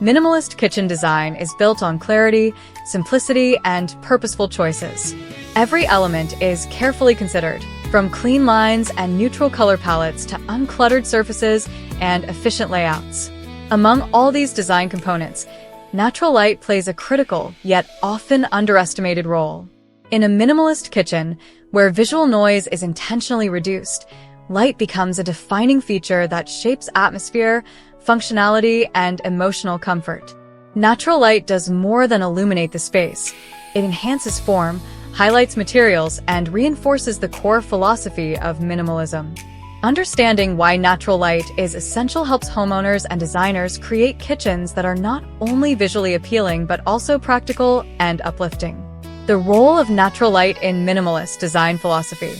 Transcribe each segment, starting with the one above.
Minimalist kitchen design is built on clarity, simplicity, and purposeful choices. Every element is carefully considered, from clean lines and neutral color palettes to uncluttered surfaces and efficient layouts. Among all these design components, natural light plays a critical, yet often underestimated role. In a minimalist kitchen, where visual noise is intentionally reduced, light becomes a defining feature that shapes atmosphere, functionality, and emotional comfort. Natural light does more than illuminate the space. It enhances form, highlights materials, and reinforces the core philosophy of minimalism. Understanding why natural light is essential helps homeowners and designers create kitchens that are not only visually appealing but also practical and uplifting. The role of natural light in minimalist design philosophy.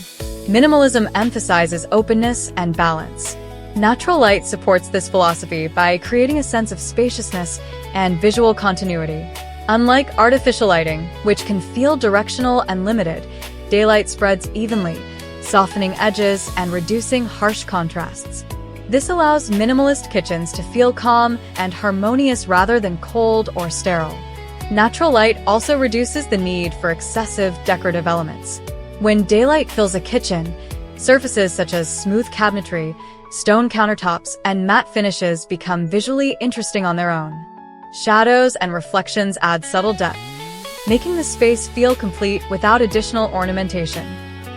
Minimalism emphasizes openness and balance. Natural light supports this philosophy by creating a sense of spaciousness and visual continuity. Unlike artificial lighting, which can feel directional and limited, daylight spreads evenly, softening edges and reducing harsh contrasts. This allows minimalist kitchens to feel calm and harmonious rather than cold or sterile. Natural light also reduces the need for excessive decorative elements. When daylight fills a kitchen, surfaces such as smooth cabinetry, stone countertops, and matte finishes become visually interesting on their own. Shadows and reflections add subtle depth, making the space feel complete without additional ornamentation.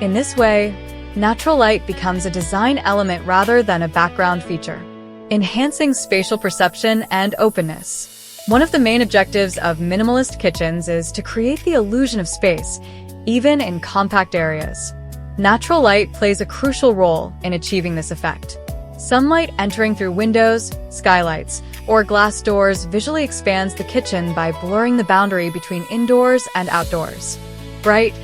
In this way, natural light becomes a design element rather than a background feature, enhancing spatial perception and openness. One of the main objectives of minimalist kitchens is to create the illusion of space, even in compact areas. Natural light plays a crucial role in achieving this effect. Sunlight entering through windows, skylights, or glass doors visually expands the kitchen by blurring the boundary between indoors and outdoors. Bright,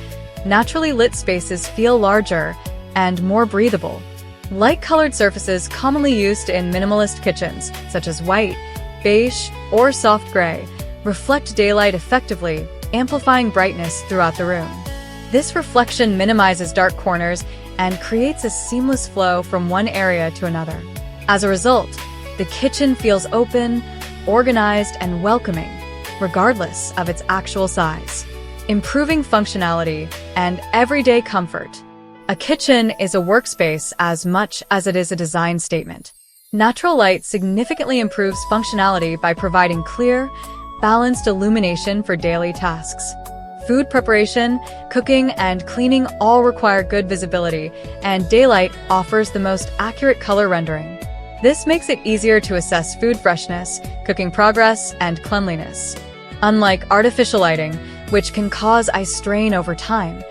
naturally lit spaces feel larger and more breathable. Light-colored surfaces commonly used in minimalist kitchens, such as white, beige, or soft gray, reflect daylight effectively, amplifying brightness throughout the room. This reflection minimizes dark corners and creates a seamless flow from one area to another. As a result, the kitchen feels open, organized, and welcoming, regardless of its actual size, improving functionality and everyday comfort. A kitchen is a workspace as much as it is a design statement. Natural light significantly improves functionality by providing clear, balanced illumination for daily tasks. Food preparation, cooking, and cleaning all require good visibility, and daylight offers the most accurate color rendering. This makes it easier to assess food freshness, cooking progress, and cleanliness. Unlike artificial lighting, which can cause eye strain over time,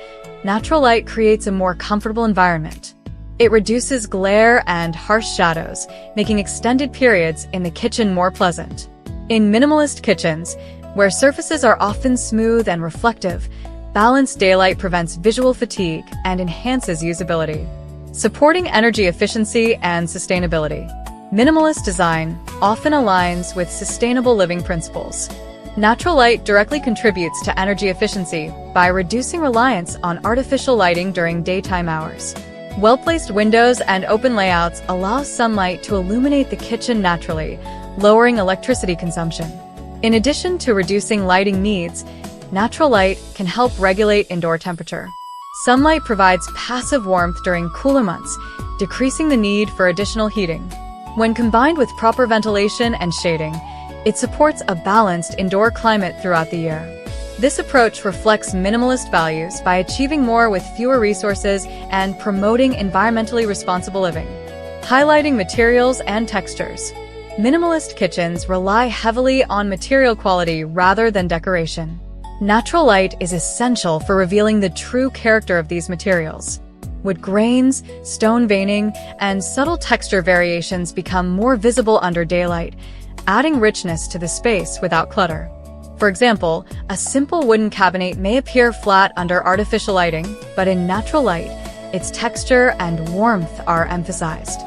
natural light creates a more comfortable environment. It reduces glare and harsh shadows, making extended periods in the kitchen more pleasant. In minimalist kitchens, where surfaces are often smooth and reflective, balanced daylight prevents visual fatigue and enhances usability, supporting energy efficiency and sustainability. Minimalist design often aligns with sustainable living principles. Natural light directly contributes to energy efficiency by reducing reliance on artificial lighting during daytime hours. Well-placed windows and open layouts allow sunlight to illuminate the kitchen naturally, lowering electricity consumption. In addition to reducing lighting needs, natural light can help regulate indoor temperature. Sunlight provides passive warmth during cooler months, decreasing the need for additional heating. When combined with proper ventilation and shading, it supports a balanced indoor climate throughout the year. This approach reflects minimalist values by achieving more with fewer resources and promoting environmentally responsible living. Highlighting materials and textures. Minimalist kitchens rely heavily on material quality rather than decoration. Natural light is essential for revealing the true character of these materials. Wood grains, stone veining, and subtle texture variations become more visible under daylight, adding richness to the space without clutter. For example, a simple wooden cabinet may appear flat under artificial lighting, but in natural light, its texture and warmth are emphasized.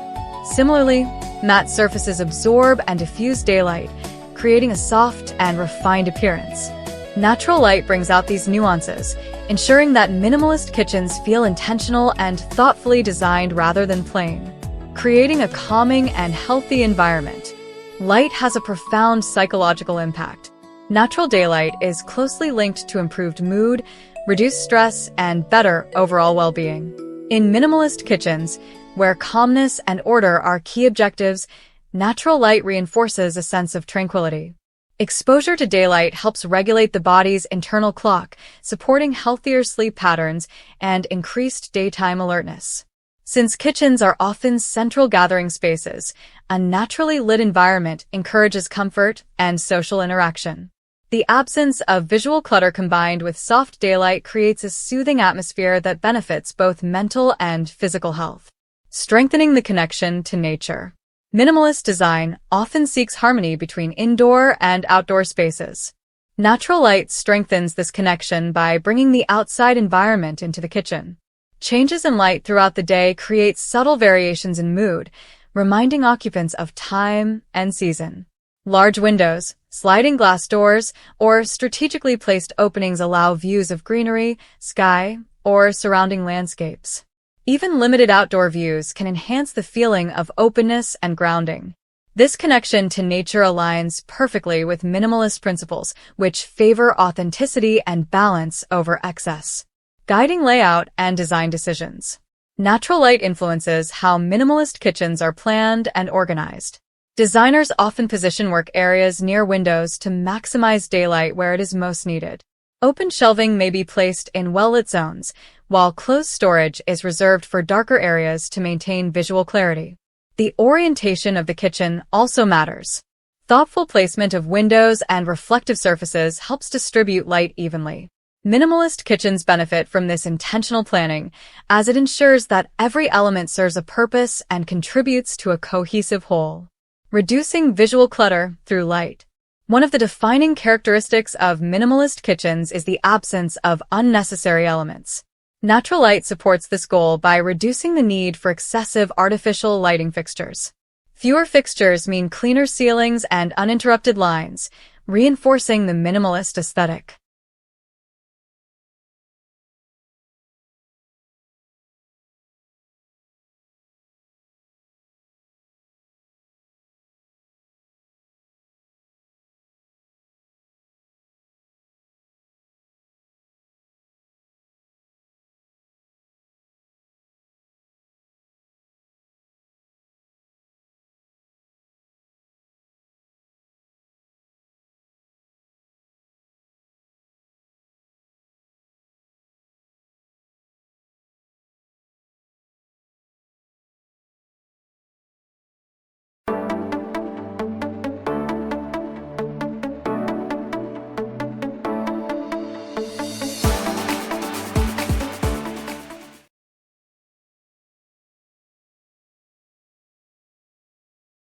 Similarly, matte surfaces absorb and diffuse daylight, creating a soft and refined appearance. Natural light brings out these nuances, ensuring that minimalist kitchens feel intentional and thoughtfully designed rather than plain, creating a calming and healthy environment. Light has a profound psychological impact. Natural daylight is closely linked to improved mood, reduced stress, and better overall well-being. In minimalist kitchens, where calmness and order are key objectives, natural light reinforces a sense of tranquility. Exposure to daylight helps regulate the body's internal clock, supporting healthier sleep patterns and increased daytime alertness. Since kitchens are often central gathering spaces, a naturally lit environment encourages comfort and social interaction. The absence of visual clutter combined with soft daylight creates a soothing atmosphere that benefits both mental and physical health. Strengthening the connection to nature. Minimalist design often seeks harmony between indoor and outdoor spaces. Natural light strengthens this connection by bringing the outside environment into the kitchen. Changes in light throughout the day create subtle variations in mood, reminding occupants of time and season. Large windows, sliding glass doors, or strategically placed openings allow views of greenery, sky, or surrounding landscapes. Even limited outdoor views can enhance the feeling of openness and grounding. This connection to nature aligns perfectly with minimalist principles, which favor authenticity and balance over excess. Guiding layout and design decisions. Natural light influences how minimalist kitchens are planned and organized. Designers often position work areas near windows to maximize daylight where it is most needed. Open shelving may be placed in well-lit zones, while closed storage is reserved for darker areas to maintain visual clarity. The orientation of the kitchen also matters. Thoughtful placement of windows and reflective surfaces helps distribute light evenly. Minimalist kitchens benefit from this intentional planning, as it ensures that every element serves a purpose and contributes to a cohesive whole. Reducing visual clutter through light. One of the defining characteristics of minimalist kitchens is the absence of unnecessary elements. Natural light supports this goal by reducing the need for excessive artificial lighting fixtures. Fewer fixtures mean cleaner ceilings and uninterrupted lines, reinforcing the minimalist aesthetic.